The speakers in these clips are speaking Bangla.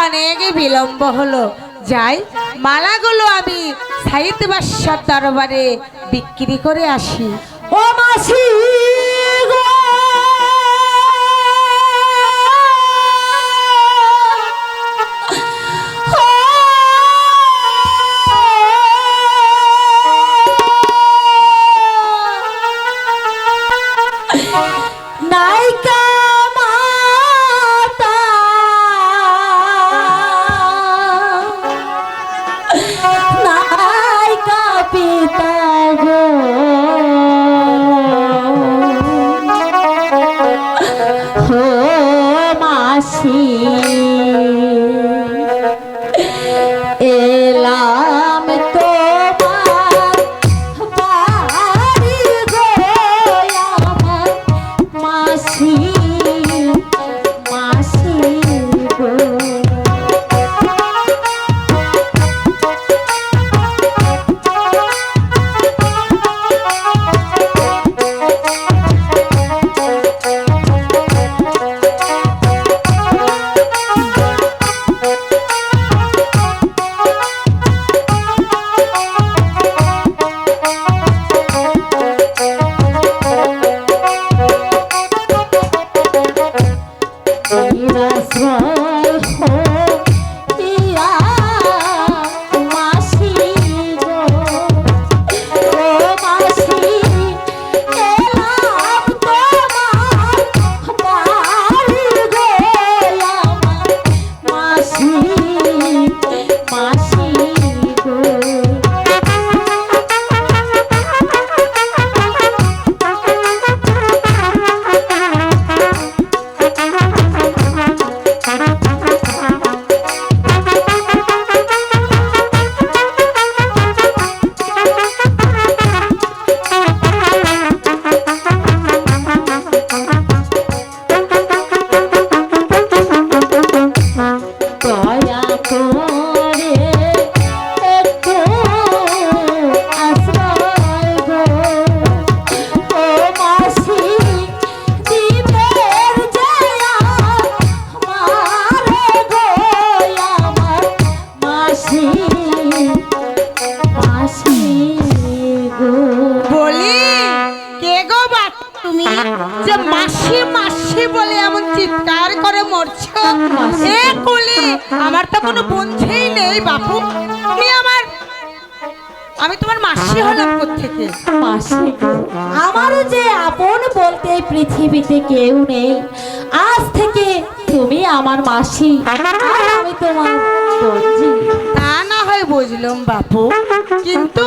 অনেক বিলম্ব হলো, যাই মালাগুলো আমি সাইদ বাদশার দরবারে বিক্রি করে আসি। ও মাসি গো, নায়িকা মাতা নায়িকা পিতা গো, ও মাসি এলাম তোমার বাড়ি গো, আমার মাসি মাসি গো। আমার তো কোনো বন্ধুই নেই বাপু, আমি তোমার মাসি হলাম কোত্থেকে? মাসি আমারও যে আপন বলতে পৃথিবীতে কেউ নেই। আজ থেকে তুমি আমার মাসি, আমি তোমার বন্ধু। তা না হয় বুঝলাম বাপু, কিন্তু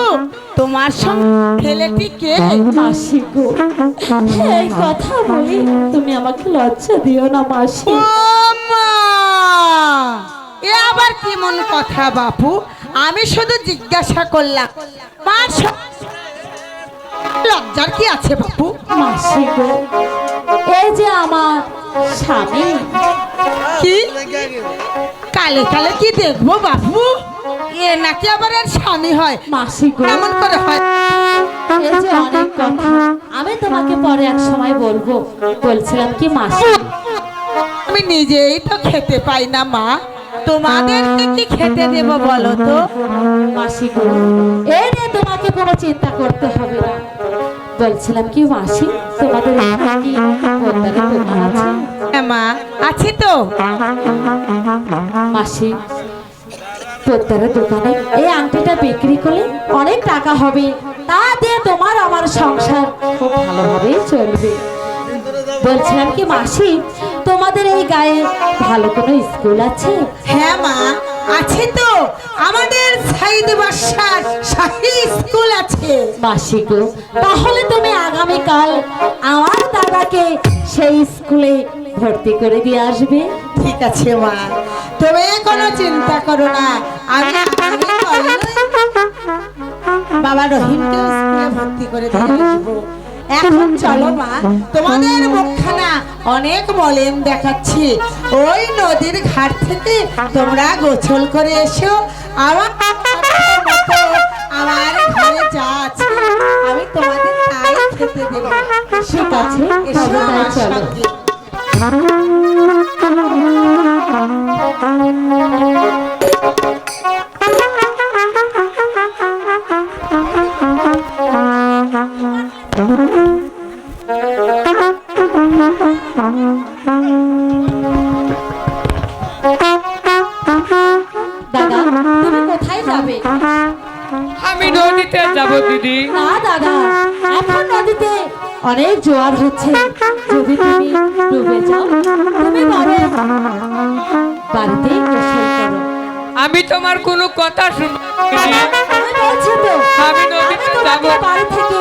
তোমার সঙ্গে ছেলেটি কে? মাসি গো, এই কথা বলি তুমি আমাকে লজ্জা দিও না মাসি। ও মা, এ আবার কেমন কথা বাপু? আমি শুধু জিজ্ঞাসা করলাম, মার লজ্জার কি আছে বাপু? মাসি গো, এই যে আমার স্বামী। কি কালে কালে কি দেখবো বাপু? এ নাকি আবার এর স্বামী হয়? মাসি গো, কেমন করে হয়? এই যে অনেক কথা আমি তোমাকে পরে এক সময় বলবো। বলছিলাম কি মাসি, আমি নিজেই তো খেতে পাই না মা, তোমাদেরকে কি খেতে দেব বলো তো? মাসি গো, এই নিয়ে তোমাকে কোনো চিন্তা করতে হবে না। বলছিলাম কি মাসি, তোমাদের কি পদ্মারে দোকান আছে? হ্যাঁ মা, আছি তো। মাসি, পদ্মারে দোকানে এই আংটিটা বিক্রি করলে অনেক টাকা হবে, তা দিয়ে তোমার আমার সংসার খুব ভালোভাবেই চলবে। বলছিলাম কি মাসি, তোমাদের এই গায়ে ভালো কোনো স্কুল আছে? হ্যাঁ মা, আছে তো, আমাদের সাইদ বাদশার শাহী স্কুল আছে। মাসি গো, তাহলে তুমি আগামীকাল আমার দাদাকে সেই স্কুলে ভর্তি করে দিয়ে আসবে। ঠিক আছে মা, তুমি কোনো চিন্তা করো না, আমি বাবা রহিমকে স্কুলে ভর্তি করে দিয়ে আসবো। এখন চলো মা, তোমাদের মুখখানা অনেক মলিন দেখাচ্ছি, ওই নদীর ঘাট থেকে তোমরা গোসল করে এসো। আমার ঘরে যা আছে আমি তোমাদের তাই খেতে দেব। ঠিক আছে, এসো আমার চলো। সঙ্গে। নদীতে যাব দিদি। না দাদা, এখন নদীতে অনেক জোয়ার হচ্ছে, যদি তুমি ডুবে যাও তুমি বাড়িতে গোসল করো। আমি তোমার কোনো কথা শুনবো না দিদি। আমি বলছি তো, আমি নদীতে যাব। তোমাকে বাড়ি থেকে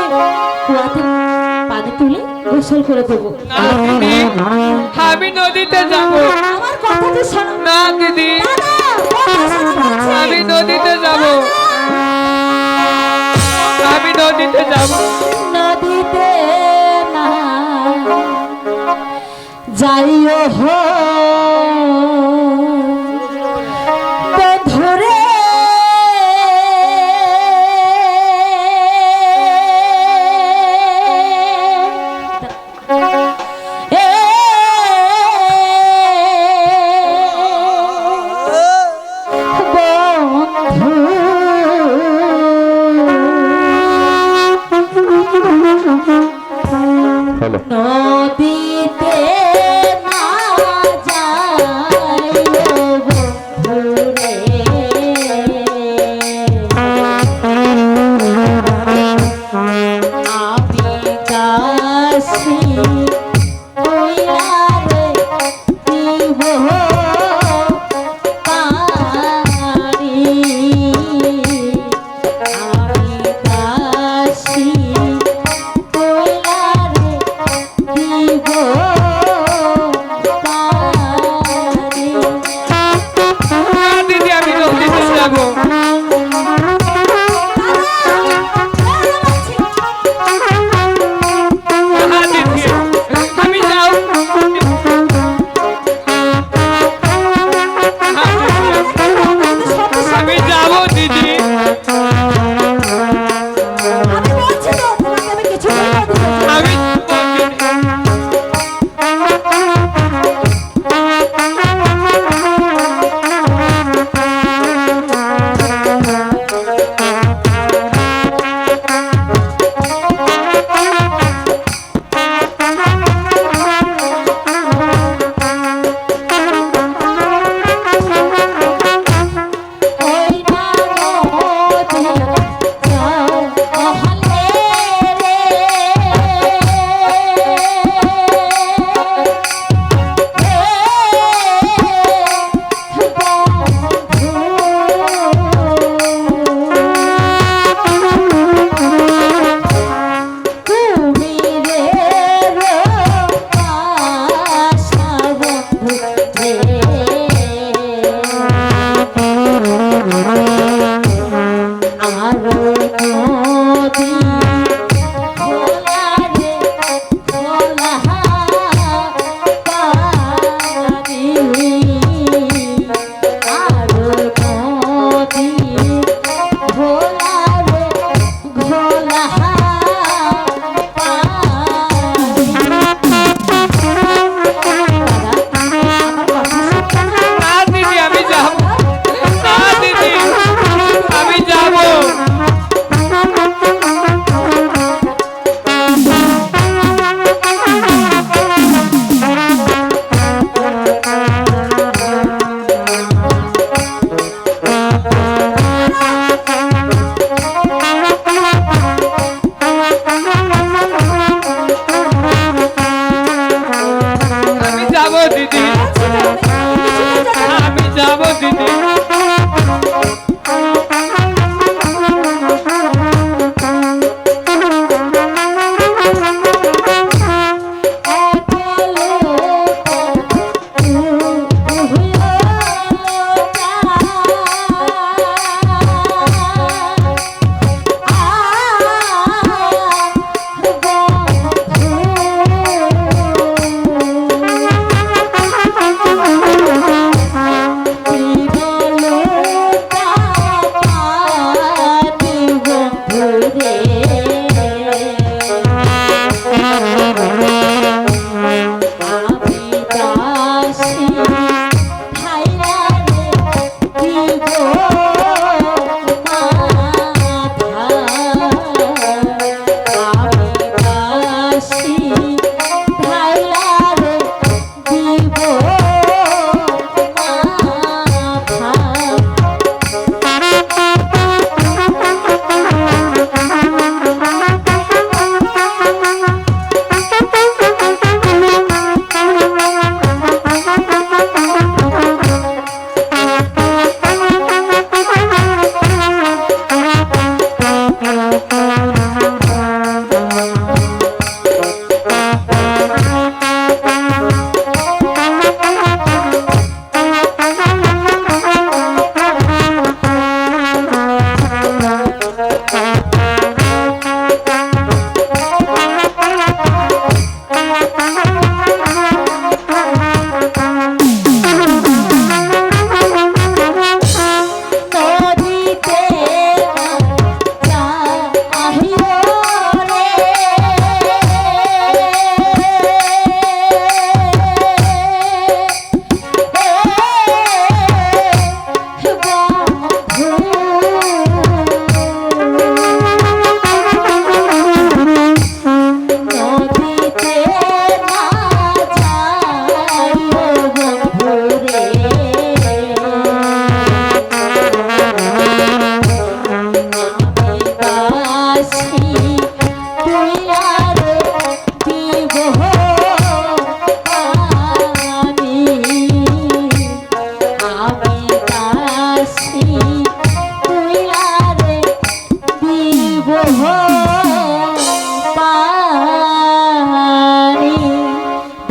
কুয়াতে পানি তুলে গোসল করে দেবো। না দিদি, আমি নদীতে যাব। আমার কথাটা শোনো। না দিদি, দাদা, কথা শোনো বলছি। আমি নদীতে যাব। আমি নদীতে যাব। নদীতে না যাইও হো বন্ধুরে, নদীতে না যাইও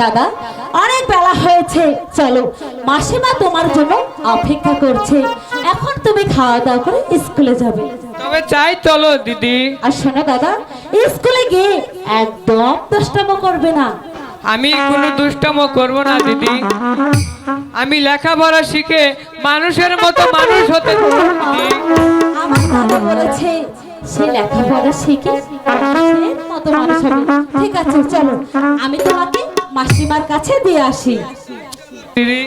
দাদা অনেক বেলা হয়েছে, চলো মাসিমা তোমার জন্য অপেক্ষা করছে। এখন তুমি খাওয়া দাওয়া করে স্কুলে যাবে। তবে চাই চলো দিদি। আর শোনো দাদা, স্কুলে গিয়ে একদম দুষ্টামো করবে না। আমি কোনো দুষ্টামো করব না দিদি। আমি লেখাপড়া শিখে মানুষের মতো মানুষ হতে চাই দিদি। আমার দাদা বলেছে সে লেখাপড়া শিখে মানুষের মতো মানুষ হবে। ঠিক আছে চলো, আমি তোমাকে মাসিমার কাছে দিয়ে আসি। দিদি